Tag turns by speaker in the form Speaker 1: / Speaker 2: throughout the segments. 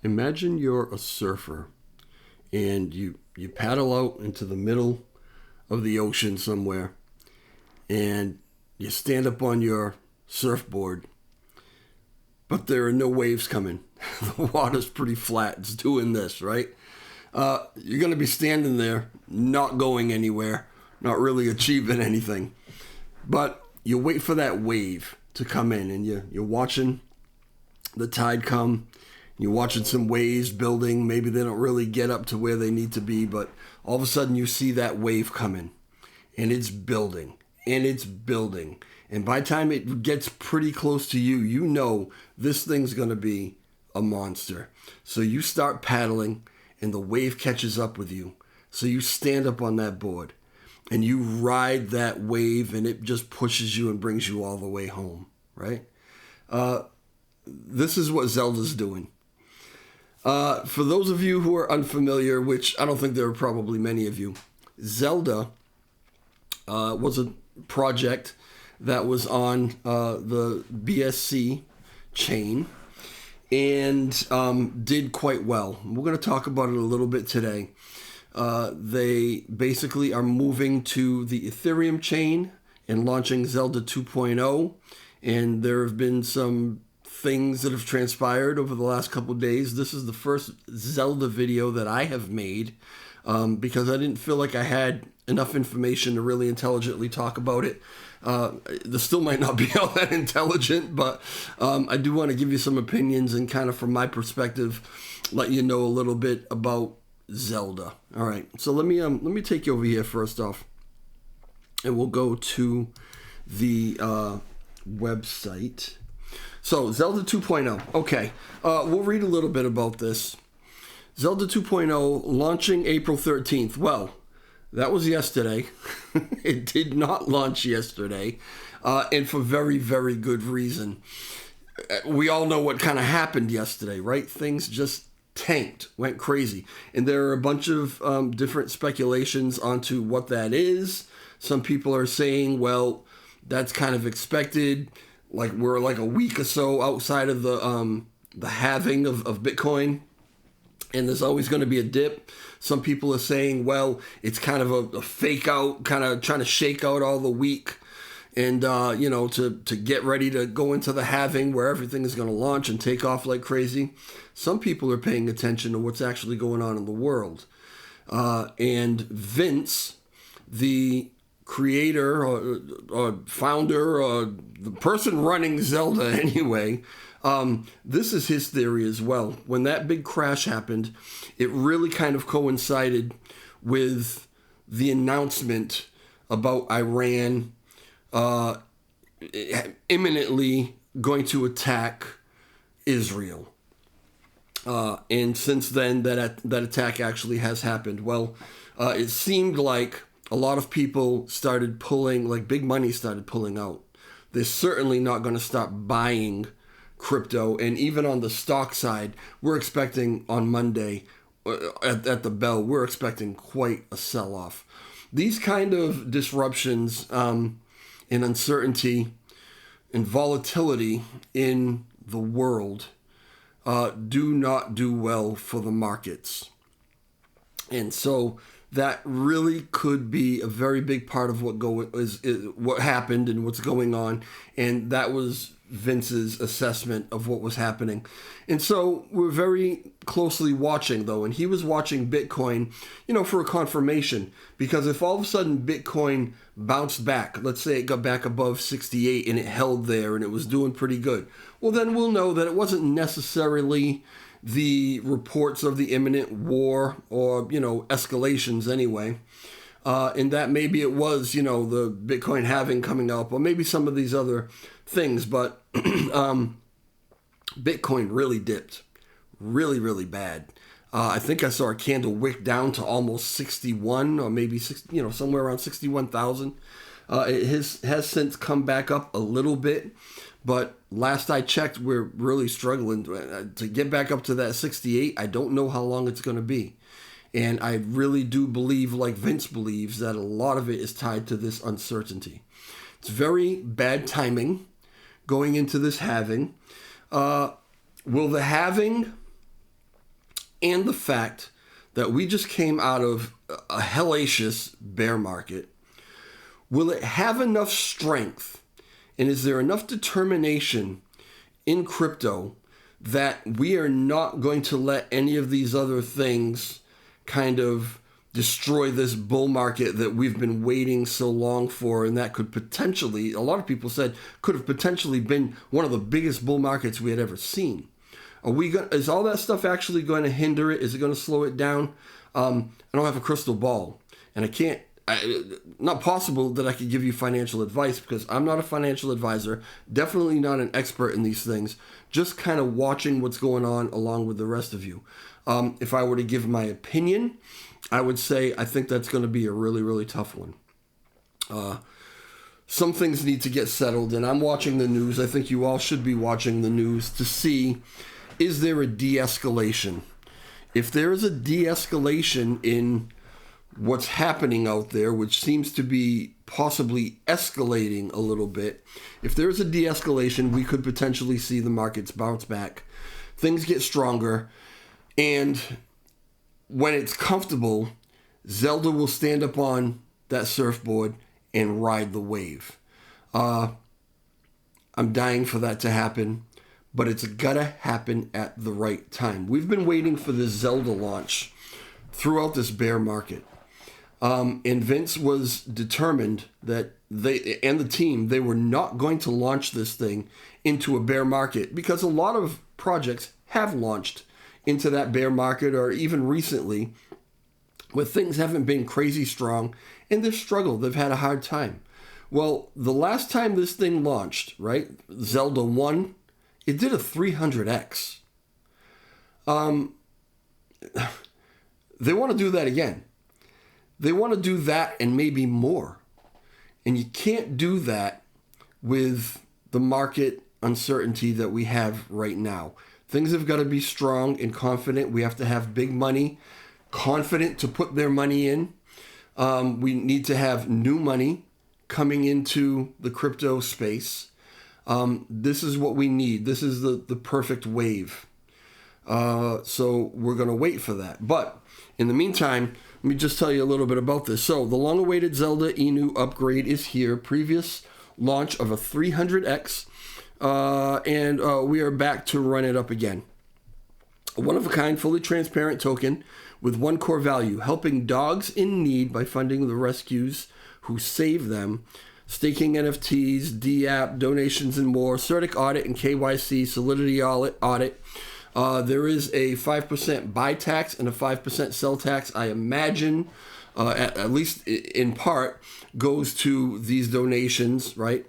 Speaker 1: Imagine you're a surfer and you paddle out into the middle of the ocean somewhere and you stand up on your surfboard, but there are no waves coming. The water's pretty flat. It's doing this, right? You're going to be standing there, not going anywhere, not really achieving anything. But you wait for that wave to come in, and you're watching the tide come. You're watching some waves building. Maybe they don't really get up to where they need to be, but all of a sudden you see that wave coming, and it's building, and it's building. And by the time it gets pretty close to you, you know this thing's going to be a monster. So you start paddling, and the wave catches up with you. So you stand up on that board, and you ride that wave, and it just pushes you and brings you all the way home, right? This is what Zelda's doing. For those of you who are unfamiliar, which I don't think there are probably many of you, Zelda was a project that was on the BSC chain and did quite well. We're going to talk about it a little bit today. They basically are moving to the Ethereum chain and launching Zelda 2.0, and there have been some things that have transpired over the last couple of days. This is the first Zelda video that I have made because I didn't feel like I had enough information to really intelligently talk about it. This still might not be all that intelligent, but I do want to give you some opinions and kind of from my perspective, let you know a little bit about Zelda. All right, so let me take you over here first off, and we'll go to the website. So Zelda 2.0. Okay, we'll read a little bit about this. Zelda 2.0 launching April 13th. Well, that was yesterday. It did not launch yesterday, and for very, very good reason. We all know what kind of happened yesterday, right? Things just tanked, went crazy. And there are a bunch of different speculations onto what that is. Some people are saying, well, that's kind of expected. Like we're like a week or so outside of the halving of Bitcoin, and there's always going to be a dip. Some people are saying, well, it's kind of a fake out, kind of trying to shake out all the week, and to get ready to go into the halving where everything is going to launch and take off like crazy. Some people are paying attention to what's actually going on in the world, and Vince, the creator or founder or the person running Zelda anyway, this is his theory as well. When that big crash happened, it really kind of coincided with the announcement about Iran imminently going to attack Israel. And since then, that attack actually has happened. Well, it seemed like a lot of people started pulling, like big money started pulling out. They're certainly not going to stop buying crypto. And even on the stock side, we're expecting on Monday at the bell, we're expecting quite a sell-off. These kind of disruptions and uncertainty and volatility in the world do not do well for the markets. And so that really could be a very big part of what happened and what's going on. And that was Vince's assessment of what was happening. And so we're very closely watching, though. And he was watching Bitcoin, for a confirmation. Because if all of a sudden Bitcoin bounced back, let's say it got back above 68 and it held there and it was doing pretty good, well, then we'll know that it wasn't necessarily the reports of the imminent war or, escalations anyway. And that maybe it was, the Bitcoin halving coming up or maybe some of these other things. But Bitcoin really dipped really, really bad. I think I saw a candle wick down to almost 61 or maybe, somewhere around 61,000. It has since come back up a little bit. But last I checked, we're really struggling to get back up to that 68. I don't know how long it's going to be. And I really do believe, like Vince believes, that a lot of it is tied to this uncertainty. It's very bad timing going into this halving. Will the halving and the fact that we just came out of a hellacious bear market, will it have enough strength, and is there enough determination in crypto that we are not going to let any of these other things kind of destroy this bull market that we've been waiting so long for, and that could potentially, a lot of people said, could have potentially been one of the biggest bull markets we had ever seen. Is all that stuff actually going to hinder it? Is it going to slow it down? I don't have a crystal ball, and not possible that I could give you financial advice because I'm not a financial advisor, definitely not an expert in these things, just kind of watching what's going on along with the rest of you. If I were to give my opinion, I would say I think that's going to be a really, really tough one. Some things need to get settled, and I'm watching the news. I think you all should be watching the news to see, is there a de-escalation? If there is a de-escalation in what's happening out there, which seems to be possibly escalating a little bit, if there is a de-escalation, we could potentially see the markets bounce back, things get stronger, and when it's comfortable, Zelda will stand up on that surfboard and ride the wave. I'm dying for that to happen, but it's gotta happen at the right time. We've been waiting for this Zelda launch throughout this bear market. And Vince was determined that they and the team, they were not going to launch this thing into a bear market, because a lot of projects have launched into that bear market, or even recently, where things haven't been crazy strong and they've struggled. They've had a hard time. Well, the last time this thing launched, right, Zelda 1, it did a 300x. They want to do that again. They want to do that and maybe more. And you can't do that with the market uncertainty that we have right now. Things have got to be strong and confident. We have to have big money, confident to put their money in. We need to have new money coming into the crypto space. This is what we need. This is the perfect wave. So we're going to wait for that. But in the meantime, let me just tell you a little bit about this. So the long-awaited Zelda Inu upgrade is here. Previous launch of a 300x. And we are back to run it up again. A one-of-a-kind, fully transparent token with one core value: helping dogs in need by funding the rescues who save them, staking NFTs, DApp, donations, and more, CertiK audit and KYC, Solidity audit. There is a 5% buy tax and a 5% sell tax. I imagine, at least in part, goes to these donations, right?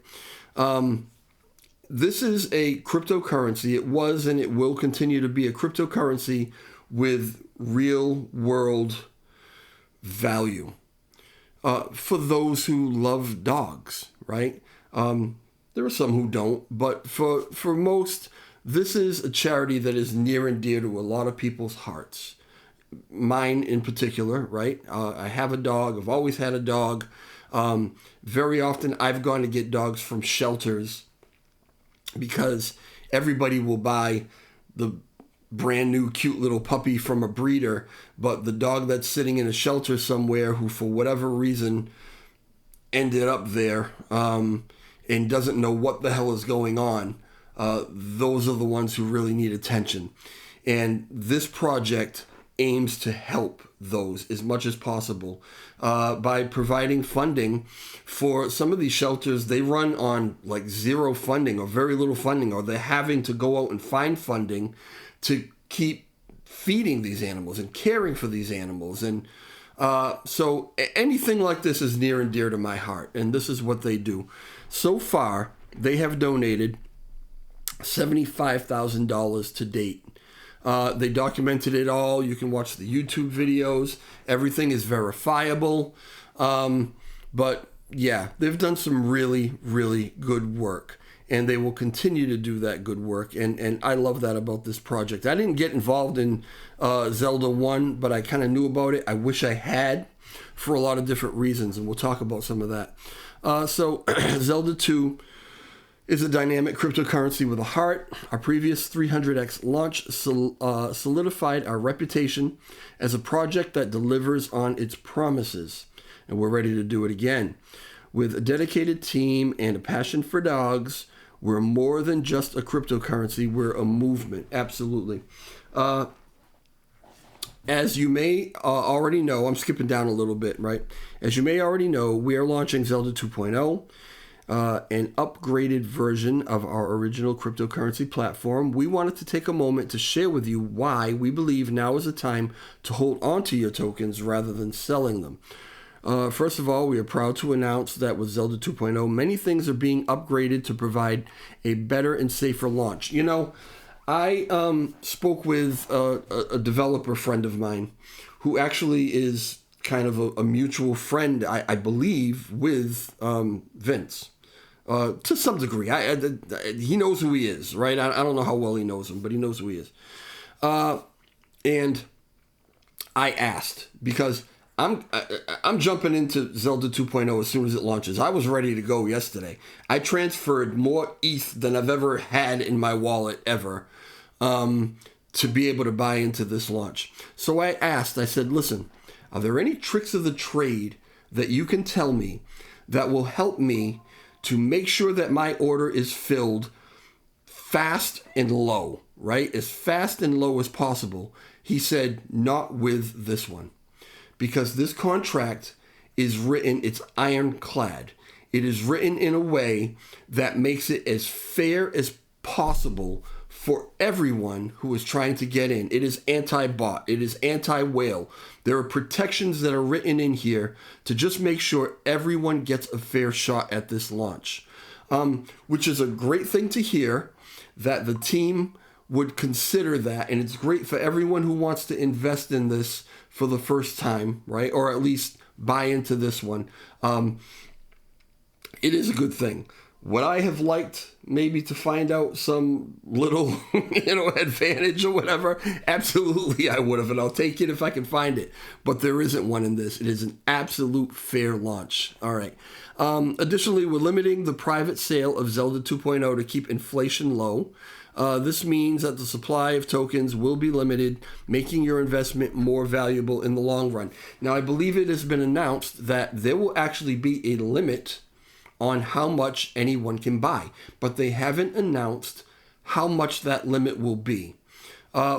Speaker 1: This is a cryptocurrency. It was and it will continue to be a cryptocurrency with real world value for those who love dogs, right? There are some who don't, but for most, this is a charity that is near and dear to a lot of people's hearts. Mine in particular, right? I have a dog. I've always had a dog. Very often I've gone to get dogs from shelters, because everybody will buy the brand new cute little puppy from a breeder, but the dog that's sitting in a shelter somewhere, who for whatever reason ended up there and doesn't know what the hell is going on, those are the ones who really need attention. And this project aims to help those as much as possible by providing funding for some of these shelters. They run on like zero funding or very little funding, or they're having to go out and find funding to keep feeding these animals and caring for these animals. And so anything like this is near and dear to my heart, and this is what they do. So far, they have donated $75,000 to date. They documented it all. You can watch the YouTube videos. Everything is verifiable. But yeah, they've done some really, really good work, and they will continue to do that good work. And I love that about this project. I didn't get involved in Zelda 1, but I kind of knew about it. I wish I had, for a lot of different reasons, and we'll talk about some of that. So Zelda 2, is a dynamic cryptocurrency with a heart. Our previous 300x launch solidified our reputation as a project that delivers on its promises, and we're ready to do it again. With a dedicated team and a passion for dogs, we're more than just a cryptocurrency, we're a movement, absolutely. As you may already know, I'm skipping down a little bit, right? As you may already know, we are launching Zelda 2.0, an upgraded version of our original cryptocurrency platform. We wanted to take a moment to share with you why we believe now is the time to hold onto your tokens rather than selling them. First of all, we are proud to announce that with Zelda 2.0, many things are being upgraded to provide a better and safer launch. You know, I spoke with a developer friend of mine who actually is kind of a mutual friend, I believe, with Vince. To some degree. He knows who he is, right? I don't know how well he knows him, but he knows who he is. And I asked, because I'm jumping into Zelda 2.0 as soon as it launches. I was ready to go yesterday. I transferred more ETH than I've ever had in my wallet ever to be able to buy into this launch. So I asked, I said, listen, are there any tricks of the trade that you can tell me that will help me to make sure that my order is filled fast and low, right? As fast and low as possible? He said, not with this one. Because this contract is written, it's ironclad. It is written in a way that makes it as fair as possible for everyone who is trying to get in. It is anti-bot. It is anti-whale. There are protections that are written in here to just make sure everyone gets a fair shot at this launch, which is a great thing to hear, that the team would consider that. And it's great for everyone who wants to invest in this for the first time, right? Or at least buy into this one. It is a good thing. Would I have liked maybe to find out some little, advantage or whatever? Absolutely, I would have, and I'll take it if I can find it. But there isn't one in this. It is an absolute fair launch. All right. Additionally, we're limiting the private sale of Zelda 2.0 to keep inflation low. This means that the supply of tokens will be limited, making your investment more valuable in the long run. Now, I believe it has been announced that there will actually be a limit on how much anyone can buy, but they haven't announced how much that limit will be,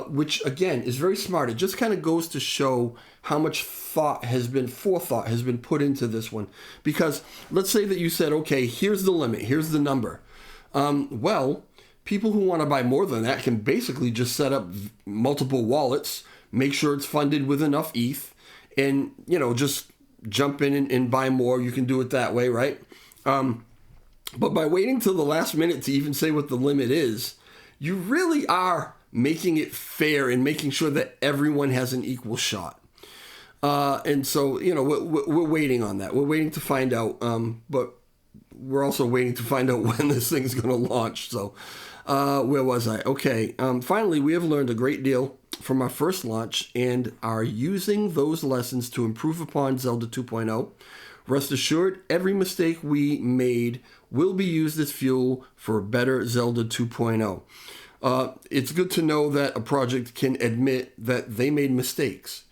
Speaker 1: which again is very smart. It just kind of goes to show how much forethought has been put into this one. Because let's say that you said, okay, here's the limit, here's the number. Well, people who want to buy more than that can basically just set up multiple wallets, make sure it's funded with enough ETH, and just jump in and buy more. You can do it that way, right? But by waiting till the last minute to even say what the limit is, you really are making it fair and making sure that everyone has an equal shot. And so, we're waiting on that. We're waiting to find out, but we're also waiting to find out when this thing's going to launch. So, where was I? Okay. Finally, we have learned a great deal from our first launch and are using those lessons to improve upon Zelda 2.0. Rest assured, every mistake we made will be used as fuel for a better Zelda 2.0. It's good to know that a project can admit that they made mistakes.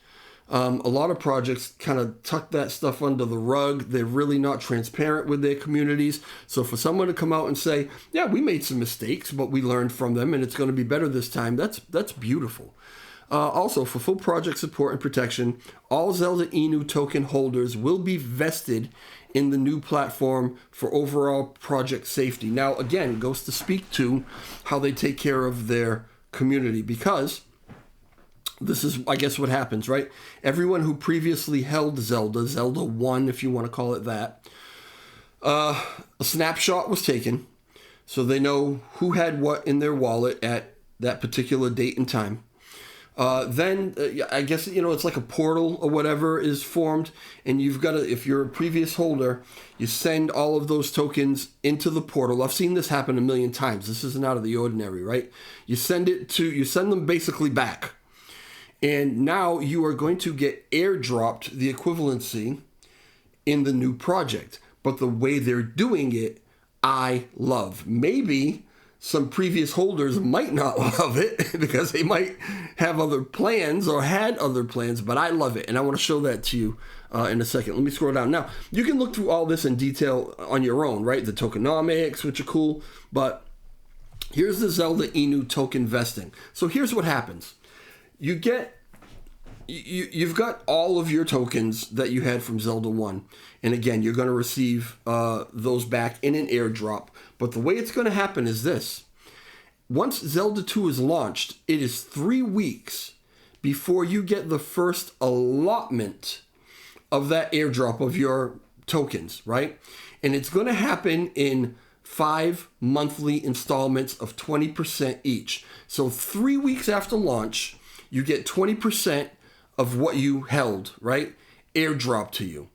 Speaker 1: A lot of projects kind of tuck that stuff under the rug. They're really not transparent with their communities. So for someone to come out and say, yeah, we made some mistakes, but we learned from them and it's going to be better this time, that's beautiful. Also, for full project support and protection, all Zelda Inu token holders will be vested in the new platform for overall project safety. Now, again, goes to speak to how they take care of their community, because this is, I guess, what happens, right? Everyone who previously held Zelda 1, if you want to call it that, a snapshot was taken, so they know who had what in their wallet at that particular date and time. Then I guess, it's like a portal or whatever is formed, and you've got to, if you're a previous holder, you send all of those tokens into the portal. I've seen this happen a million times. This isn't out of the ordinary, right? You send them basically back. And now you are going to get airdropped the equivalency in the new project. But the way they're doing it, I love. Maybe some previous holders might not love it because they might have other plans or had other plans, but I love it. And I want to show that to you in a second. Let me scroll down. Now, you can look through all this in detail on your own, right? The tokenomics, which are cool, but here's the Zelda Inu token vesting. So here's what happens. You've got all of your tokens that you had from Zelda 1. And again, you're going to receive those back in an airdrop. But the way it's going to happen is this. Once Zelda 2 is launched, it is 3 weeks before you get the first allotment of that airdrop of your tokens, right? And it's going to happen in 5 monthly installments of 20% each. So 3 weeks after launch, you get 20% of what you held, right? Airdrop to you.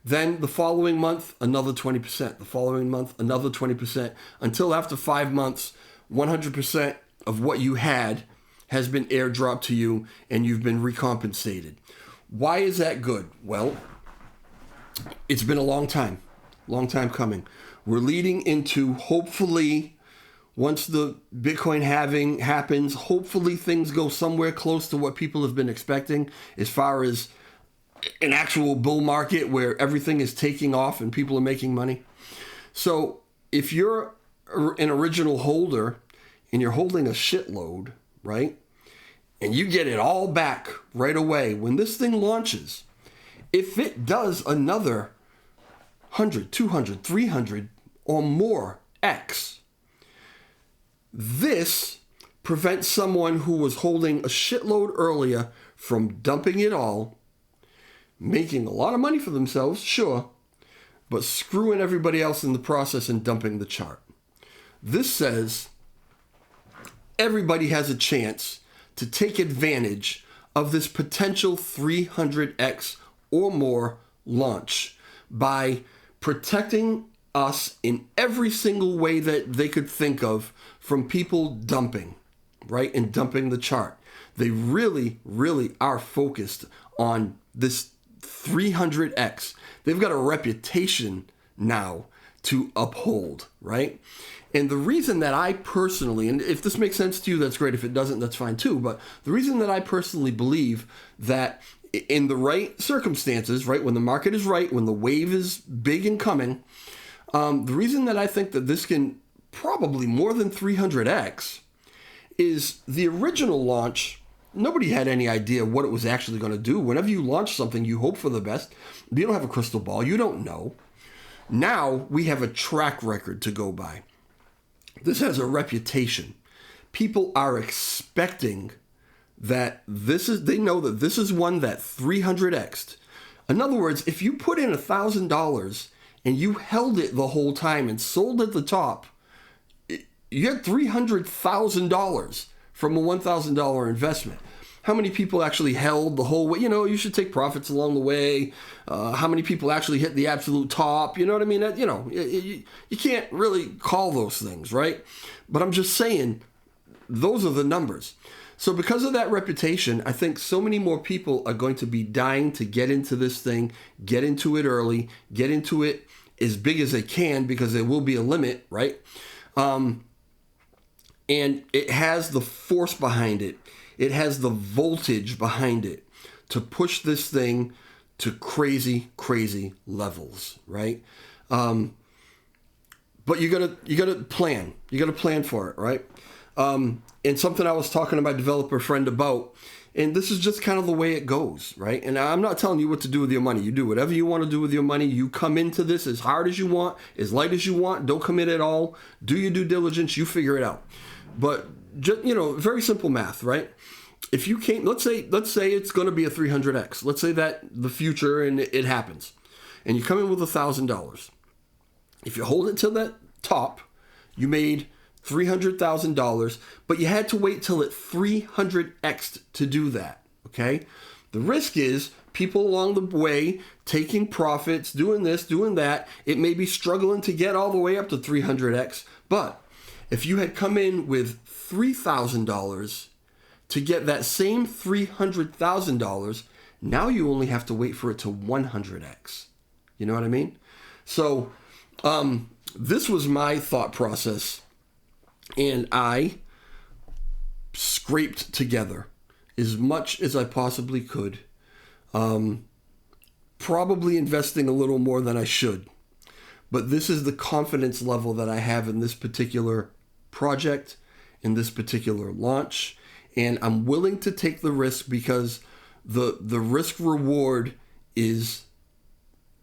Speaker 1: Then the following month, another 20%. The following month, another 20%. Until after 5 months, 100% of what you had has been airdropped to you and you've been recompensated. Why is that good? Well, it's been a long time coming. We're leading into, hopefully, once the Bitcoin halving happens, hopefully things go somewhere close to what people have been expecting as far as an actual bull market where everything is taking off and people are making money. So if you're an original holder and you're holding a shitload, right, and you get it all back right away, when this thing launches, if it does another 100, 200, 300 or more X, this prevents someone who was holding a shitload earlier from dumping it all, making a lot of money for themselves, sure, but screwing everybody else in the process and dumping the chart. This says everybody has a chance to take advantage of this potential 300x or more launch by protecting us in every single way that they could think of from people dumping, right? And dumping the chart. They really, really are focused on this 300x. They've got a reputation now to uphold, right? And the reason that I personally, and if this makes sense to you, that's great. If it doesn't, that's fine too. But the reason that I personally believe that in the right circumstances, right, when the market is right, when the wave is big and coming, the reason that I think that this can probably more than 300x is the original launch. Nobody had any idea what it was actually going to do. Whenever you launch something, you hope for the best. You don't have a crystal ball. You don't know. Now we have a track record to go by. This has a reputation. People are expecting that they know that this is one that 300x'd. In other words, if you put in $1,000 and you held it the whole time and sold at the top, you get $300,000 from a $1,000 investment. How many people actually held the whole way? You know, you should take profits along the way. How many people actually hit the absolute top? You know what I mean? You can't really call those things, right? But I'm just saying, those are the numbers. So because of that reputation, I think so many more people are going to be dying to get into this thing, get into it early, get into it as big as they can because there will be a limit, right? And it has the force behind it. It has the voltage behind it to push this thing to crazy, crazy levels, right? But you gotta plan. You gotta plan for it, right? And something I was talking to my developer friend about, and this is just kind of the way it goes, right? And I'm not telling you what to do with your money. You do whatever you want to do with your money. You come into this as hard as you want, as light as you want. Don't commit at all. Do your due diligence. You figure it out. But just, very simple math, right? If you came, let's say it's going to be a 300x. Let's say that the future and it happens, and you come in with $1,000. If you hold it to that top, you made $300,000, but you had to wait till it 300x'd to do that, okay? The risk is people along the way taking profits, doing this, doing that. It may be struggling to get all the way up to 300x, but if you had come in with $3,000 to get that same $300,000, now you only have to wait for it to 100x. You know what I mean? So this was my thought process, and I scraped together as much as I possibly could, probably investing a little more than I should. But this is the confidence level that I have in this particular project, in this particular launch, and I'm willing to take the risk because the risk reward is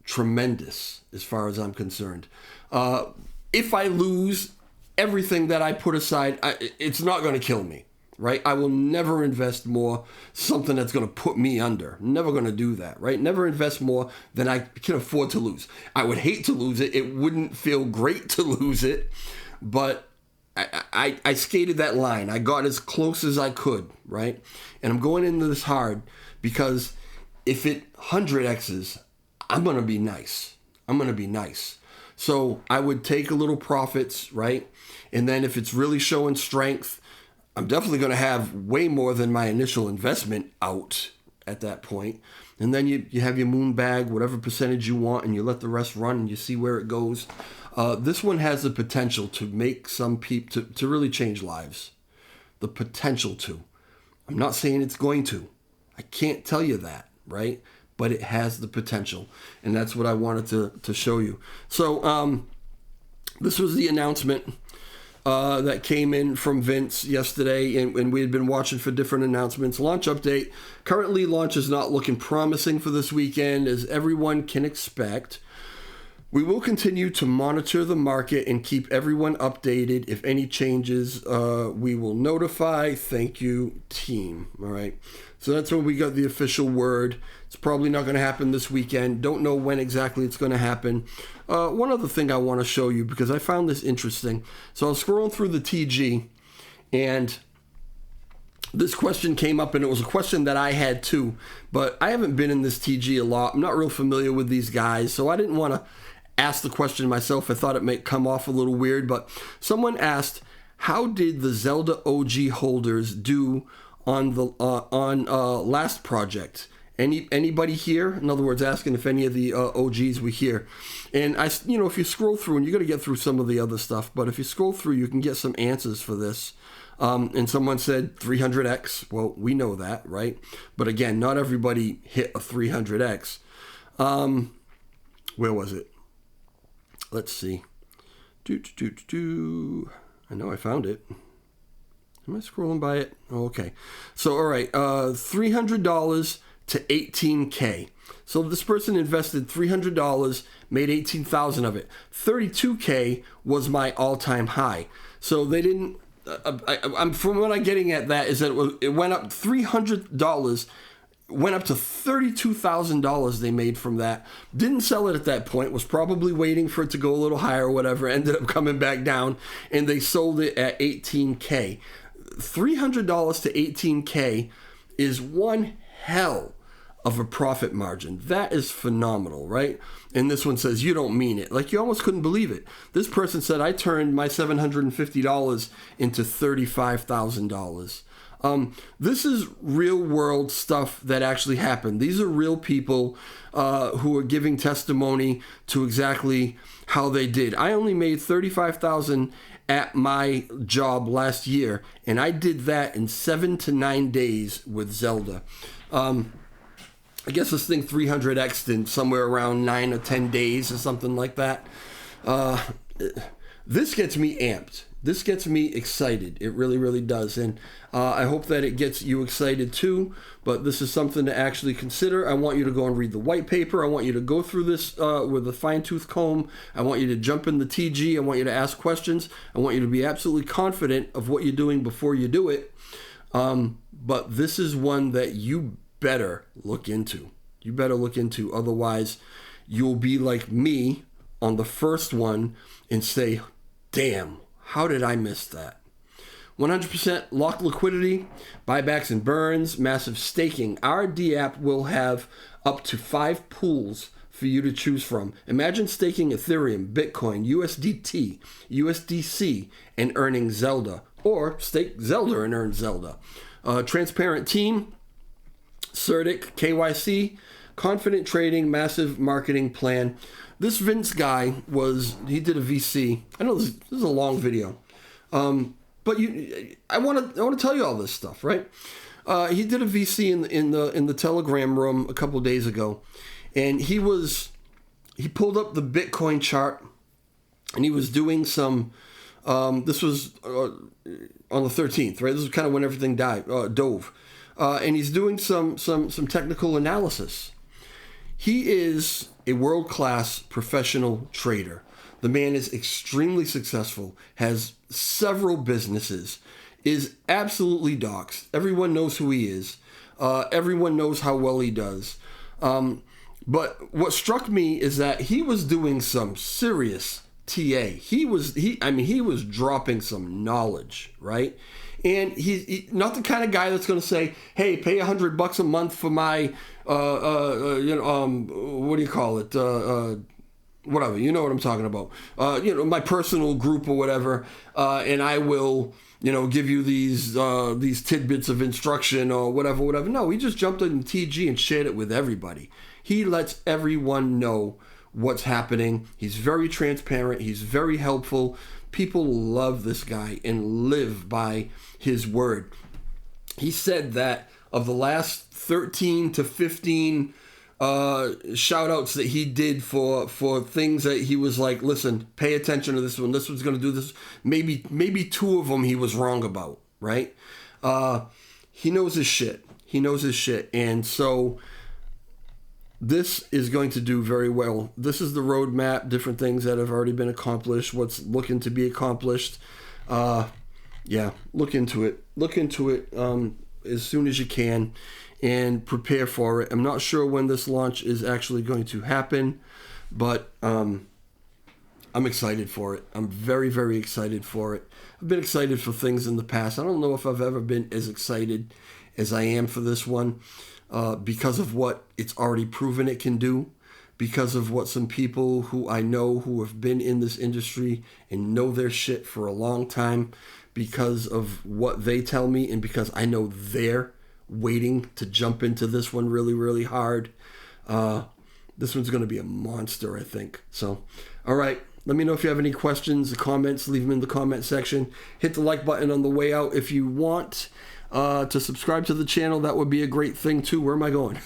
Speaker 1: tremendous as far as I'm concerned. If I lose everything that I put aside, it's not going to kill me, right? I will never invest more something that's going to put me under. Never going to do that, right? Never invest more than I can afford to lose. I would hate to lose it. It wouldn't feel great to lose it, but I skated that line. I got as close as I could, right? And I'm going into this hard because if it 100x's, I'm going to be nice. I'm going to be nice. So I would take a little profits, right? And then if it's really showing strength, I'm definitely going to have way more than my initial investment out at that point. And then you have your moon bag, whatever percentage you want, and you let the rest run and you see where it goes. This one has the potential to make some people, to really change lives. The potential to. I'm not saying it's going to. I can't tell you that, right? But it has the potential. And that's what I wanted to show you. So this was the announcement that came in from Vince yesterday, and we had been watching for different announcements. Launch update. Currently, launch is not looking promising for this weekend, as everyone can expect. We will continue to monitor the market and keep everyone updated. If any changes, we will notify. Thank you, team. All right. So that's when we got the official word. It's probably not going to happen this weekend. Don't know when exactly it's going to happen. One other thing I want to show you, because I found this interesting. So I was scrolling through the TG, and this question came up, and it was a question that I had too. But I haven't been in this TG a lot. I'm not real familiar with these guys, so I didn't want to ask the question myself. I thought it might come off a little weird, but someone asked, how did the Zelda OG holders do on the last project? Anybody here? In other words, asking if any of the OGs were here. And if you scroll through, and you got to get through some of the other stuff, but if you scroll through, you can get some answers for this. And someone said 300x. Well, we know that, right? But again, not everybody hit a 300x. Where was it? Let's see. I know I found it. Am I scrolling by it? Oh, okay. So, all right. $300 to 18K. So this person invested $300, made 18,000 of it. 32K was my all-time high. So they didn't. From what I'm getting at, that is that it went up $300. Went up to $32,000 they made from that. Didn't sell it at that point. Was probably waiting for it to go a little higher or whatever. Ended up coming back down, and they sold it at 18K. $300 to 18K is one hell of a profit margin. That is phenomenal, right? And this one says, you don't mean it. Like, you almost couldn't believe it. This person said, I turned my $750 into $35,000. This is real world stuff that actually happened. These are real people who are giving testimony to exactly how they did. I only made $35,000 at my job last year, and I did that in 7 to 9 days with Zelda. I guess this thing 300x'd in somewhere around 9 or 10 days or something like that. This gets me amped. This gets me excited. It really, really does. And I hope that it gets you excited too. But this is something to actually consider. I want you to go and read the white paper. I want you to go through this with a fine-tooth comb. I want you to jump in the TG. I want you to ask questions. I want you to be absolutely confident of what you're doing before you do it. But this is one that you better look into. You better look into. Otherwise, you'll be like me on the first one and say, damn, how did I miss that? 100% locked liquidity, buybacks and burns, massive staking. Our DApp will have up to 5 pools for you to choose from. Imagine staking Ethereum, Bitcoin, USDT, USDC, and earning Zelda. Or stake Zelda and earn Zelda. Transparent team, CertiK, KYC, confident trading, massive marketing plan. this Vince guy he did a VC. I know this is a long video, but I want to tell you all this stuff, right? He did a VC in the Telegram room a couple of days ago, and he pulled up the Bitcoin chart, and he was doing some. This was on the 13th, right? This is kind of when everything dove, and he's doing some technical analysis. He is a world-class professional trader. The man is extremely successful, has several businesses, is absolutely doxxed. Everyone knows who he is. Everyone knows how well he does. But what struck me is that he was doing some serious TA. He was dropping some knowledge, right? And he's not the kind of guy that's going to say, "Hey, pay $100 a month for my, what do you call it? Whatever, you know what I'm talking about. My personal group or whatever, and I will, give you these tidbits of instruction or whatever. No, he just jumped in TG and shared it with everybody. He lets everyone know what's happening. He's very transparent. He's very helpful. People love this guy and live by his word. He said that of the last 13 to 15 shout outs that he did for things that he was like, listen, pay attention to this one. This one's going to do this. Maybe 2 of them he was wrong about, right? He knows his shit. And so this is going to do very well. This is the roadmap, different things that have already been accomplished, what's looking to be accomplished. Look into it. As soon as you can and prepare for it. I'm not sure when this launch is actually going to happen, but I'm excited for it. I'm very, very excited for it. I've been excited for things in the past. I don't know if I've ever been as excited as I am for this one. Because of what it's already proven it can do, because of what some people who I know who have been in this industry and know their shit for a long time, because of what they tell me, and because I know they're waiting to jump into this one really, really hard. This one's going to be a monster, I think. So, all right. Let me know if you have any questions or comments. Leave them in the comment section. Hit the like button on the way out if you want. To subscribe to the channel, that would be a great thing too. Where am I going?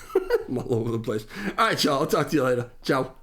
Speaker 1: I'm all over the place. All right, y'all. I'll talk to you later. Ciao.